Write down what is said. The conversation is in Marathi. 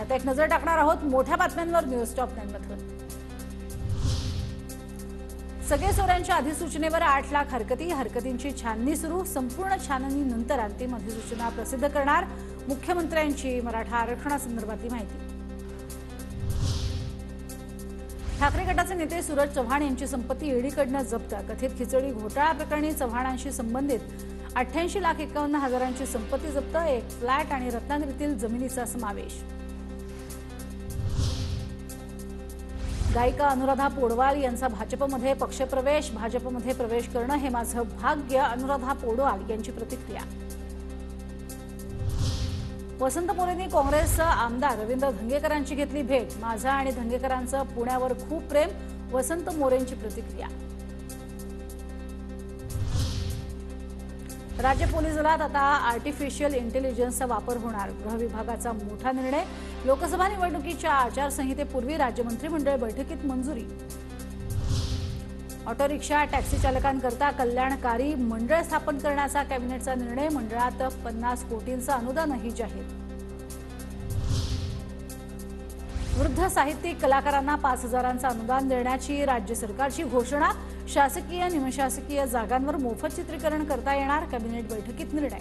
आता एक नजर टाकणार आहोत मोठ्या बातम्यांवर न्यूज टॉप 9 मधून। सगळे चोरांच्या अधिसूचनेवर 8 लाख हरकतींची छाननी सुरू। संपूर्ण छाननीनंतर अंतिम अधिसूचना प्रसिद्ध करणार मुख्यमंत्र्यांची मराठा आरक्षणासंदर्भातली माहिती। ठाकरे गटाचे नेते सूरज चव्हाण यांची संपत्ती ईडीकडून जप्त। कथित खिचडी घोटाळा प्रकरणी चव्हाणांशी संबंधित 88,51,000ची संपत्ती जप्त। एक फ्लॅट आणि रत्नागिरीतील जमिनीचा समावेश। गायिका अनुराधा पौडवाल यांचा भाजपमध्ये पक्षप्रवेश। भाजपमध्ये प्रवेश करणं हे माझं भाग्य, अनुराधा पौडवाल यांची प्रतिक्रिया। वसंत मोरेंनी काँग्रेस आमदार रवींद्र धंगेकरांची घेतली भेट। माझं आणि धंगेकरांचं पुण्यावर खूप प्रेम, वसंत मोरेंची प्रतिक्रिया। राज्य पोलीस दलात आता आर्टिफिशियल इंटेलिजन्सचा वापर होणार। गृह विभागाचा मोठा निर्णय। लोकसभा निवडणुकीच्या आचारसंहितेपूर्वी राज्य मंत्रिमंडळ बैठकीत मंजुरी। ऑटो रिक्षा टॅक्सी चालकांकरता कल्याणकारी मंडळ स्थापन करण्याचा कॅबिनेटचा निर्णय। मंडळात 50 कोटींचं अनुदानही जाहीर। वृद्ध साहित्यिक कलाकारांना 5,000चं अनुदान देण्याची राज्य सरकारची घोषणा। शासकीय निमशासकीय जागांवर मोफत चित्रीकरण करता येणार। कॅबिनेट बैठकीत निर्णय।